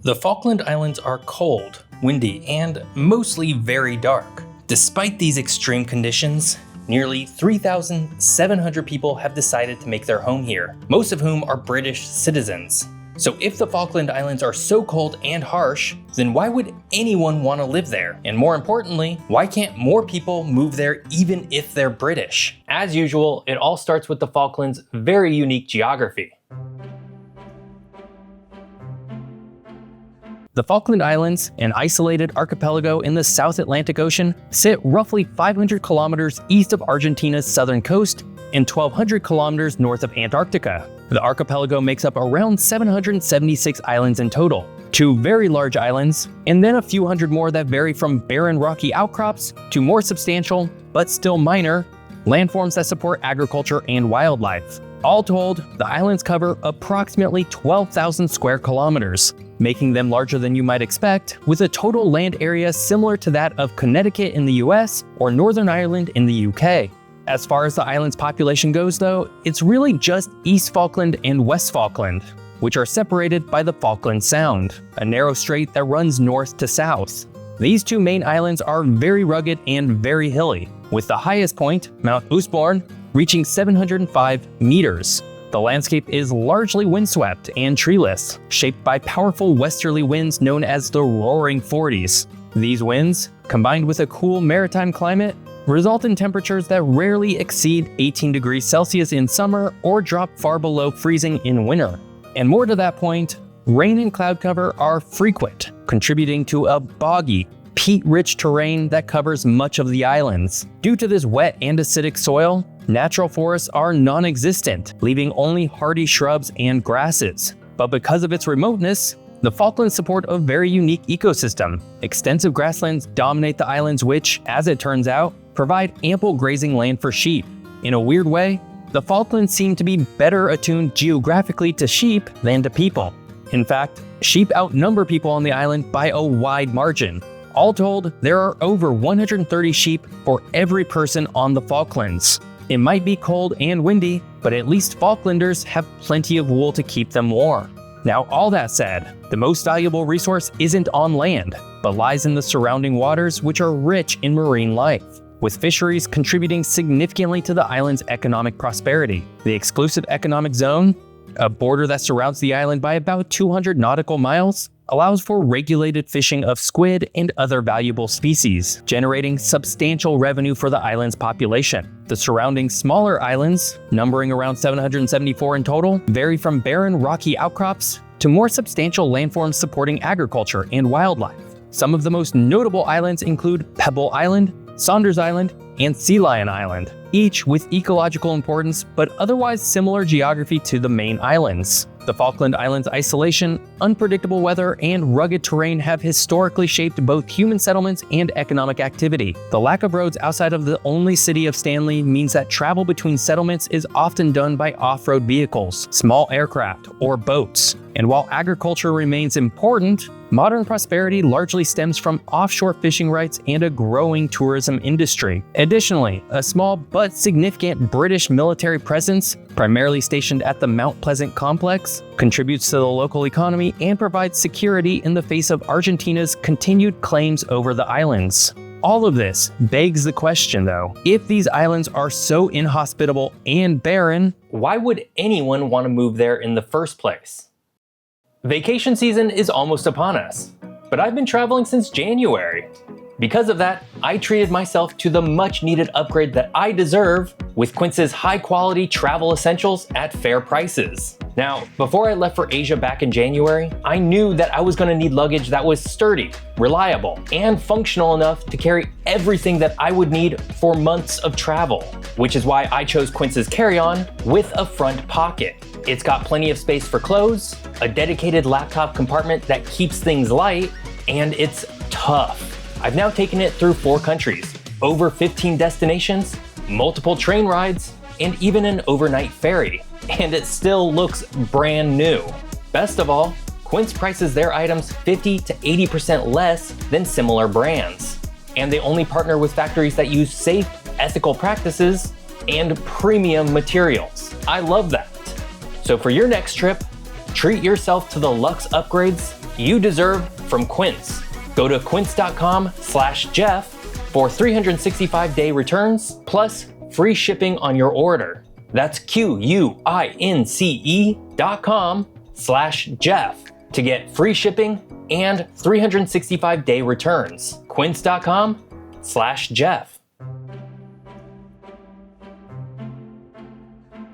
The Falkland Islands are cold, windy, and mostly very dark. Despite these extreme conditions, nearly 3,700 people have decided to make their home here, most of whom are British citizens. So if the Falkland Islands are so cold and harsh, then why would anyone want to live there? And more importantly, why can't more people move there even if they're British? As usual, it all starts with the Falklands' very unique geography. The Falkland Islands, an isolated archipelago in the South Atlantic Ocean, sit roughly 500 kilometers east of Argentina's southern coast and 1,200 kilometers north of Antarctica. The archipelago makes up around 776 islands in total, 2 very large islands, and then a few hundred more that vary from barren rocky outcrops to more substantial, but still minor, landforms that support agriculture and wildlife. All told, the islands cover approximately 12,000 square kilometers, making them larger than you might expect, with a total land area similar to that of Connecticut in the US or Northern Ireland in the UK. As far as the island's population goes though, it's really just East Falkland and West Falkland, which are separated by the Falkland Sound, a narrow strait that runs north to south. These 2 main islands are very rugged and very hilly, with the highest point, Mount Usborne, reaching 705 meters. The landscape is largely windswept and treeless, shaped by powerful westerly winds known as the Roaring Forties. These winds, combined with a cool maritime climate, result in temperatures that rarely exceed 18 degrees Celsius in summer or drop far below freezing in winter. And more to that point, rain and cloud cover are frequent, contributing to a boggy, peat-rich terrain that covers much of the islands. Due to this wet and acidic soil, natural forests are non-existent, leaving only hardy shrubs and grasses. But because of its remoteness, the Falklands support a very unique ecosystem. Extensive grasslands dominate the islands which, as it turns out, provide ample grazing land for sheep. In a weird way, the Falklands seem to be better attuned geographically to sheep than to people. In fact, sheep outnumber people on the island by a wide margin. All told, there are over 130 sheep for every person on the Falklands. It might be cold and windy, but at least Falklanders have plenty of wool to keep them warm. Now, all that said, the most valuable resource isn't on land, but lies in the surrounding waters, which are rich in marine life, with fisheries contributing significantly to the island's economic prosperity. The exclusive economic zone, a border that surrounds the island by about 200 nautical miles, allows for regulated fishing of squid and other valuable species, generating substantial revenue for the island's population. The surrounding smaller islands, numbering around 774 in total, vary from barren rocky outcrops to more substantial landforms supporting agriculture and wildlife. Some of the most notable islands include Pebble Island, Saunders Island, and Sea Lion Island, each with ecological importance but otherwise similar geography to the main islands. The Falkland Islands' isolation, unpredictable weather, and rugged terrain have historically shaped both human settlements and economic activity. The lack of roads outside of the only city of Stanley means that travel between settlements is often done by off-road vehicles, small aircraft, or boats. And while agriculture remains important, modern prosperity largely stems from offshore fishing rights and a growing tourism industry. Additionally, a small but significant British military presence, primarily stationed at the Mount Pleasant complex, contributes to the local economy and provides security in the face of Argentina's continued claims over the islands. All of this begs the question though, if these islands are so inhospitable and barren, why would anyone want to move there in the first place? Vacation season is almost upon us, but I've been traveling since January. Because of that, I treated myself to the much needed upgrade that I deserve with Quince's high quality travel essentials at fair prices. Now, before I left for Asia back in January, I knew that I was going to need luggage that was sturdy, reliable, and functional enough to carry everything that I would need for months of travel, which is why I chose Quince's carry-on with a front pocket. It's got plenty of space for clothes, a dedicated laptop compartment that keeps things light, and it's tough. I've now taken it through 4 countries, over 15 destinations, multiple train rides, and even an overnight ferry, and it still looks brand new. Best of all, Quince prices their items 50 to 80% less than similar brands. And they only partner with factories that use safe, ethical practices and premium materials. I love that. So for your next trip, treat yourself to the luxe upgrades you deserve from Quince. Go to quince.com/Geoff for 365-day returns plus free shipping on your order. That's QUINCE.com/Geoff to get free shipping and 365-day returns. Quince.com/Geoff.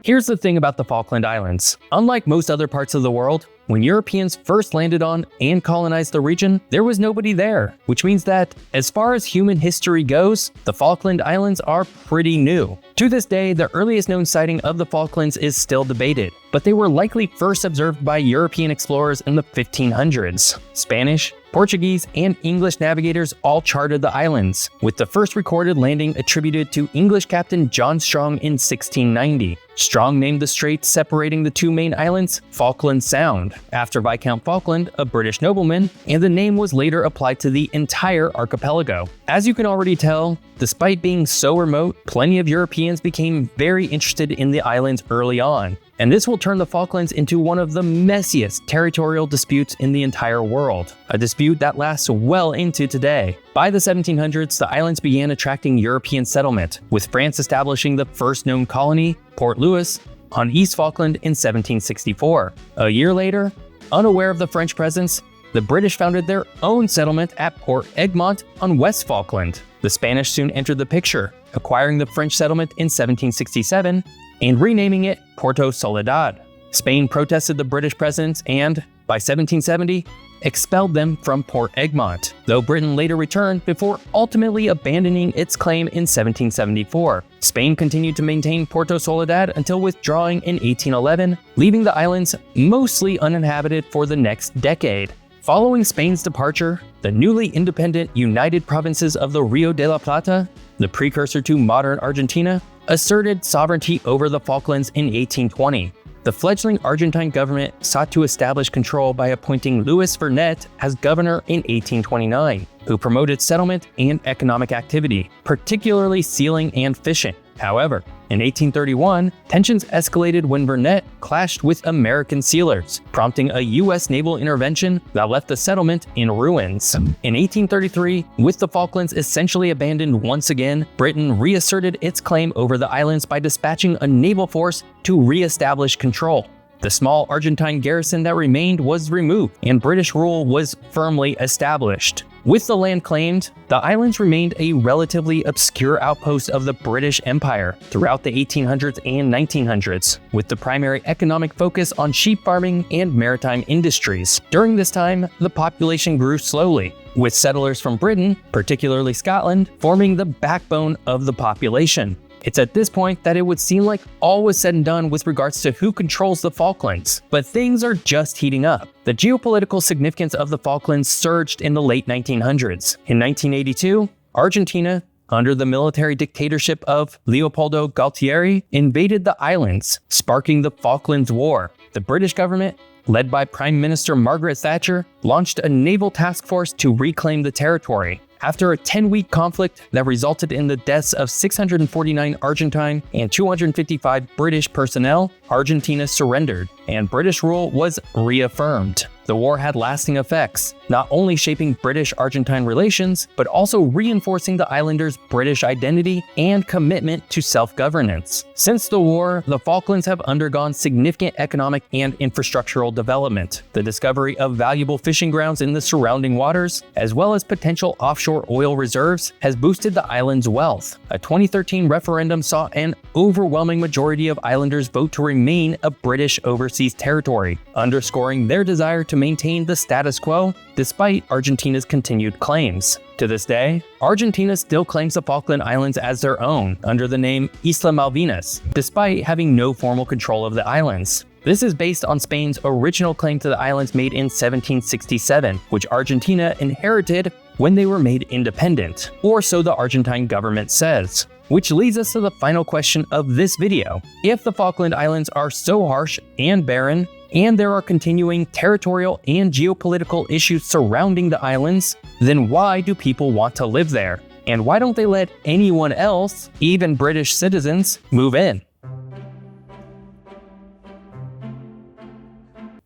Here's the thing about the Falkland Islands. Unlike most other parts of the world, when Europeans first landed on and colonized the region, there was nobody there, which means that, as far as human history goes, the Falkland Islands are pretty new. To this day, the earliest known sighting of the Falklands is still debated, but they were likely first observed by European explorers in the 1500s. Spanish, Portuguese, and English navigators all charted the islands, with the first recorded landing attributed to English Captain John Strong in 1690. Strong named the strait separating the two main islands Falkland Sound, after Viscount Falkland, a British nobleman, and the name was later applied to the entire archipelago. As you can already tell, despite being so remote, plenty of Europeans became very interested in the islands early on, and this will turn the Falklands into one of the messiest territorial disputes in the entire world, a dispute that lasts well into today. By the 1700s, the islands began attracting European settlement, with France establishing the first known colony, Port Louis, on East Falkland in 1764. A year later, unaware of the French presence, the British founded their own settlement at Port Egmont on West Falkland. The Spanish soon entered the picture, acquiring the French settlement in 1767 and renaming it Puerto Soledad. Spain protested the British presence and, by 1770, expelled them from Port Egmont, though Britain later returned before ultimately abandoning its claim in 1774. Spain continued to maintain Puerto Soledad until withdrawing in 1811, leaving the islands mostly uninhabited for the next decade. Following Spain's departure, the newly independent United Provinces of the Rio de la Plata, the precursor to modern Argentina, asserted sovereignty over the Falklands in 1820. The fledgling Argentine government sought to establish control by appointing Louis Vernet as governor in 1829, who promoted settlement and economic activity, particularly sealing and fishing. However, in 1831, tensions escalated when Vernet clashed with American sealers, prompting a U.S. naval intervention that left the settlement in ruins. In 1833, with the Falklands essentially abandoned once again, Britain reasserted its claim over the islands by dispatching a naval force to re-establish control. The small Argentine garrison that remained was removed, and British rule was firmly established. With the land claimed, the islands remained a relatively obscure outpost of the British Empire throughout the 1800s and 1900s, with the primary economic focus on sheep farming and maritime industries. During this time, the population grew slowly, with settlers from Britain, particularly Scotland, forming the backbone of the population. It's at this point that it would seem like all was said and done with regards to who controls the Falklands, but things are just heating up. The geopolitical significance of the Falklands surged in the late 1900s. In 1982, Argentina, under the military dictatorship of Leopoldo Galtieri, invaded the islands, sparking the Falklands War. The British government, led by Prime Minister Margaret Thatcher, launched a naval task force to reclaim the territory. After a 10-week conflict that resulted in the deaths of 649 Argentine and 255 British personnel, Argentina surrendered, and British rule was reaffirmed. The war had lasting effects, not only shaping British-Argentine relations, but also reinforcing the islanders' British identity and commitment to self-governance. Since the war, the Falklands have undergone significant economic and infrastructural development. The discovery of valuable fishing grounds in the surrounding waters, as well as potential offshore oil reserves, has boosted the island's wealth. A 2013 referendum saw an overwhelming majority of islanders vote to remain a British overseas territory, underscoring their desire to maintain the status quo despite Argentina's continued claims. To this day, Argentina still claims the Falkland Islands as their own under the name Isla Malvinas, despite having no formal control of the islands. This is based on Spain's original claim to the islands made in 1767, which Argentina inherited when they were made independent, or so the Argentine government says. Which leads us to the final question of this video. If the Falkland Islands are so harsh and barren, and there are continuing territorial and geopolitical issues surrounding the islands, then why do people want to live there? And why don't they let anyone else, even British citizens, move in?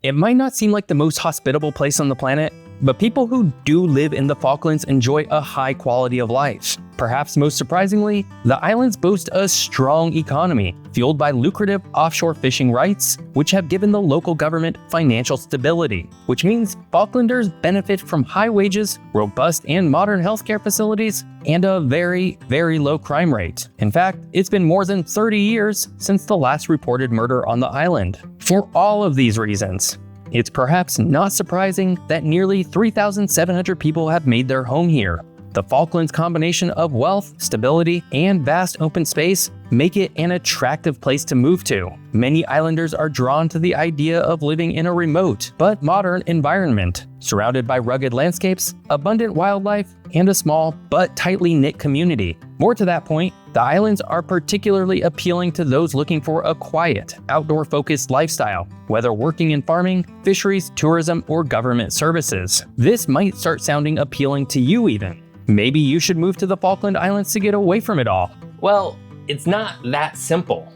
It might not seem like the most hospitable place on the planet, but people who do live in the Falklands enjoy a high quality of life. Perhaps most surprisingly, the islands boast a strong economy, fueled by lucrative offshore fishing rights, which have given the local government financial stability, which means Falklanders benefit from high wages, robust and modern healthcare facilities, and a very, very low crime rate. In fact, it's been more than 30 years since the last reported murder on the island. For all of these reasons, it's perhaps not surprising that nearly 3,700 people have made their home here. The Falklands' combination of wealth, stability, and vast open space make it an attractive place to move to. Many islanders are drawn to the idea of living in a remote but modern environment, surrounded by rugged landscapes, abundant wildlife, and a small but tightly knit community. More to that point, the islands are particularly appealing to those looking for a quiet, outdoor-focused lifestyle, whether working in farming, fisheries, tourism, or government services. This might start sounding appealing to you even. Maybe you should move to the Falkland Islands to get away from it all. Well, it's not that simple.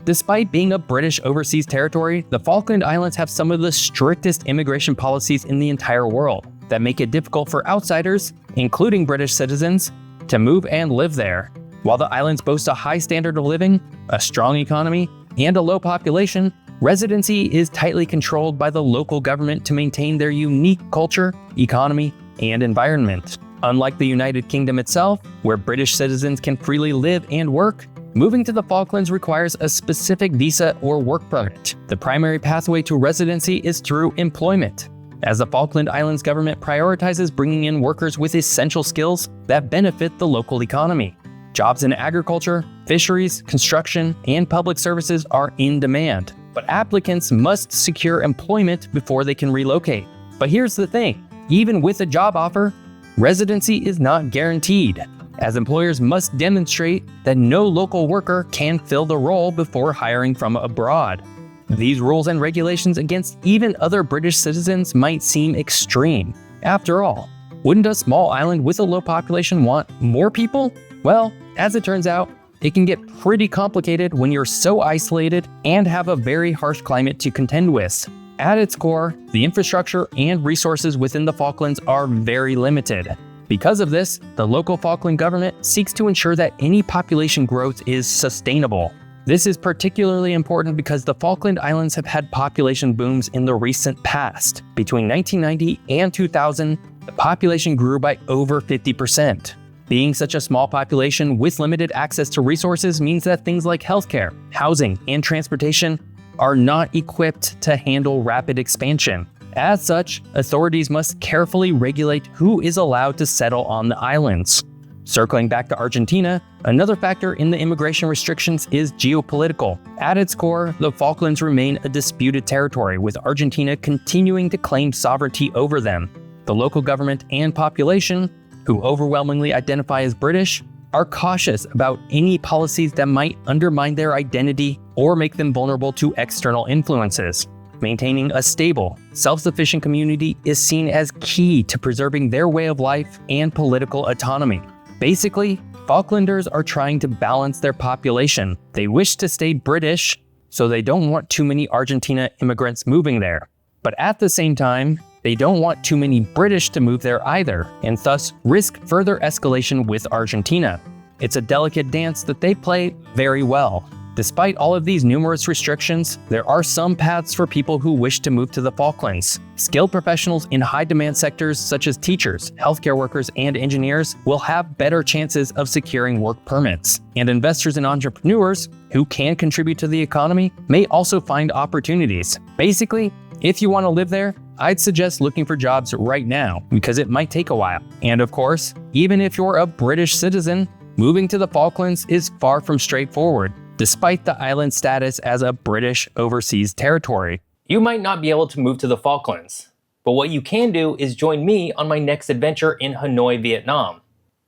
Despite being a British overseas territory, the Falkland Islands have some of the strictest immigration policies in the entire world that make it difficult for outsiders, including British citizens, to move and live there. While the islands boast a high standard of living, a strong economy, and a low population, residency is tightly controlled by the local government to maintain their unique culture, economy, and environment. Unlike the United Kingdom itself, where British citizens can freely live and work, moving to the Falklands requires a specific visa or work permit. The primary pathway to residency is through employment, as the Falkland Islands government prioritizes bringing in workers with essential skills that benefit the local economy. Jobs in agriculture, fisheries, construction, and public services are in demand, but applicants must secure employment before they can relocate. But here's the thing, even with a job offer, residency is not guaranteed, as employers must demonstrate that no local worker can fill the role before hiring from abroad. These rules and regulations against even other British citizens might seem extreme. After all, wouldn't a small island with a low population want more people? Well, as it turns out, it can get pretty complicated when you're so isolated and have a very harsh climate to contend with. At its core, the infrastructure and resources within the Falklands are very limited. Because of this, the local Falkland government seeks to ensure that any population growth is sustainable. This is particularly important because the Falkland Islands have had population booms in the recent past. Between 1990 and 2000, the population grew by over 50%. Being such a small population with limited access to resources means that things like healthcare, housing, and transportation are not equipped to handle rapid expansion. As such, authorities must carefully regulate who is allowed to settle on the islands. Circling back to Argentina, another factor in the immigration restrictions is geopolitical. At its core, the Falklands remain a disputed territory, with Argentina continuing to claim sovereignty over them. The local government and population, who overwhelmingly identify as British, are cautious about any policies that might undermine their identity or make them vulnerable to external influences. Maintaining a stable, self-sufficient community is seen as key to preserving their way of life and political autonomy. Basically, Falklanders are trying to balance their population. They wish to stay British, so they don't want too many Argentina immigrants moving there. But at the same time, they don't want too many British to move there either, and thus risk further escalation with Argentina. It's a delicate dance that they play very well. Despite all of these numerous restrictions, there are some paths for people who wish to move to the Falklands. Skilled professionals in high-demand sectors such as teachers, healthcare workers, and engineers will have better chances of securing work permits. And investors and entrepreneurs who can contribute to the economy may also find opportunities. Basically, if you want to live there, I'd suggest looking for jobs right now because it might take a while. And of course, even if you're a British citizen, moving to the Falklands is far from straightforward, despite the island's status as a British overseas territory. You might not be able to move to the Falklands, but what you can do is join me on my next adventure in Hanoi, Vietnam.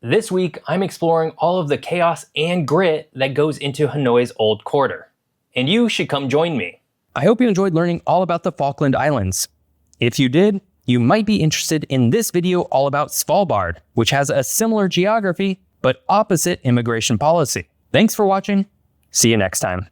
This week, I'm exploring all of the chaos and grit that goes into Hanoi's old quarter. And you should come join me. I hope you enjoyed learning all about the Falkland Islands. If you did, you might be interested in this video all about Svalbard, which has a similar geography, but opposite immigration policy. Thanks for watching. See you next time.